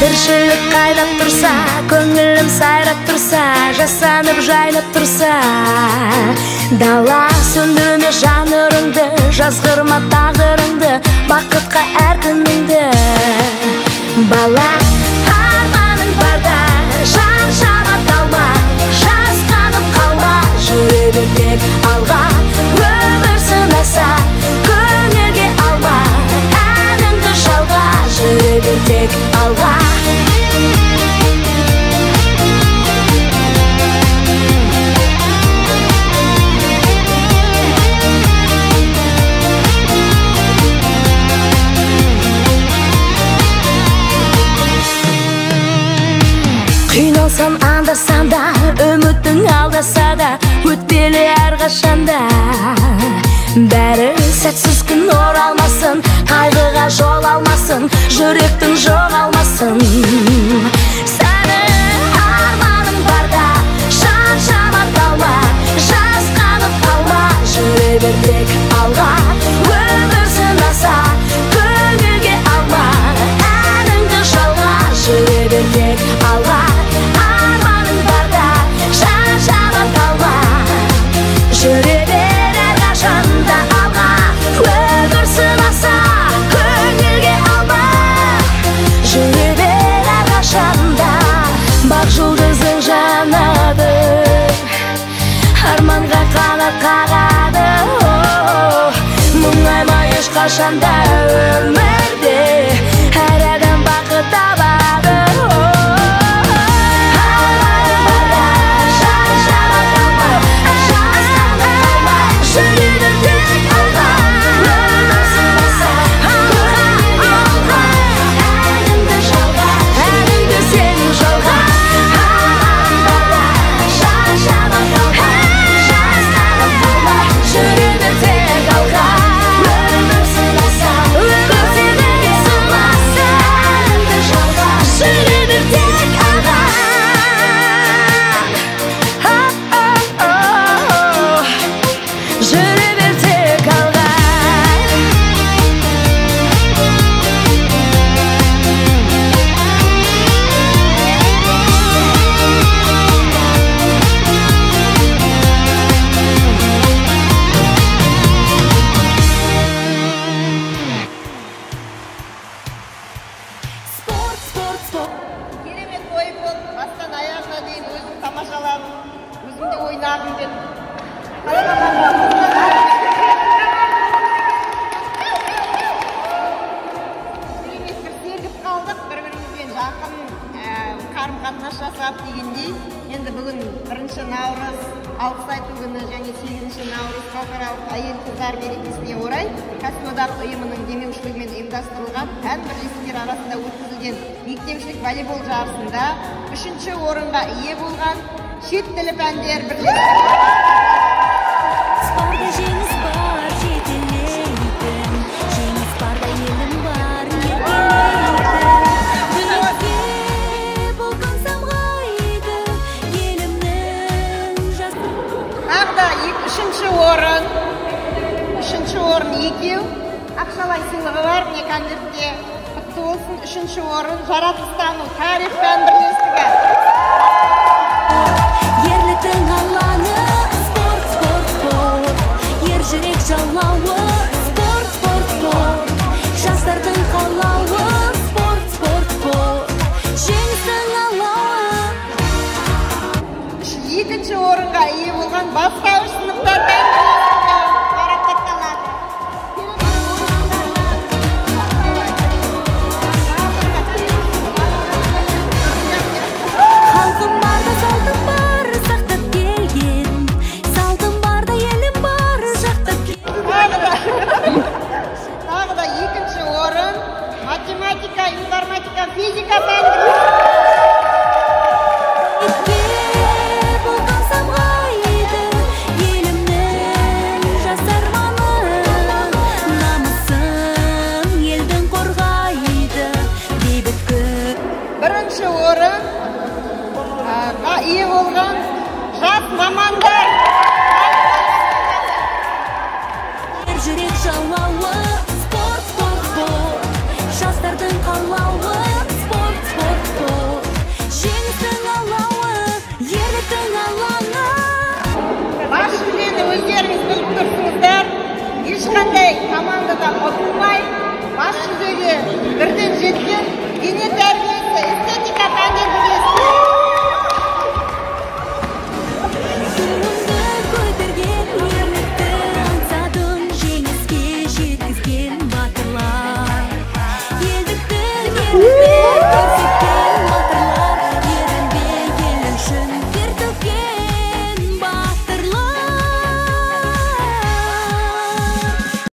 Тіршілік қайдап тұрса, көңілім сайрап тұрса, жасанып жайнап тұрса, дала сөндірме жанырыңды, жазғырма тағдырыңды, бақытқа әр күніңді. Бала арманың барда, жан жама талма, жасқанып қалма, жүре бер тек алға. Өмір сынаса, көңілге алма, әніңді жалға, жүре бер тек алға. Қиналсам анда-санда, үмітің алдаса да, өтпелі әрқашанда. Бәрі сәтсіз күн оралмасын, қайғыға жол алмасын, жүректің жоғалмасын. Сәні арманың барда, жан жама талма, жасқанып қалма, жүре бер тек алға. Өмір сынаса, көңілге алма, әніңді жалға, жүре бер тек алға. Арманың барда, жан жама талма, жүре бер әрқашанда алға. Өмір сынаса, көңілге алма, жүре бер әрқашанда. Бақ жұлдызың жанады, арманға қанат қағады. Мұңайма ешқашанда өмірде, әр адам бақыт табады. Енді бүгін 1 наурыз, алғыс айту күні және 8 наурыз халықаралық әйел қыздар мерекесіне орай кәсіподақ ұйымының демеушілігімен ұйымдастырылған пән бірлестіктер арасында өткізілген мектепішілік волейбол жарысында 3-ші орынға ие болған шет тілі пәндер бірлестігі. Үшінші орын екеу, ақшалай сыйлығы бар, міне конвертте құтты болсын. 3-ші орын жаратылыстану тарих пән бірлестігі. Ерліктің алаңы спорт, спорт, спорт, ер жүрек жалауы спорт, спорт, спорт, жастардың қалауы спорт, спорт, спорт, жеңістің алауы. 2-ші орынға ие болған бастауыш сыныптар пән математика, информатика, физика пәні. Елімнің жас арманы, намысын елдің қорғайды, бейбіт күн. 1-ші орын ие болған жас мамандар. Жүрек жалауы спорт, спорт, спорт, жастардың қалауы спорт, спорт, ұтылмай бас жүлдеге бірден жеткен дене тәрбие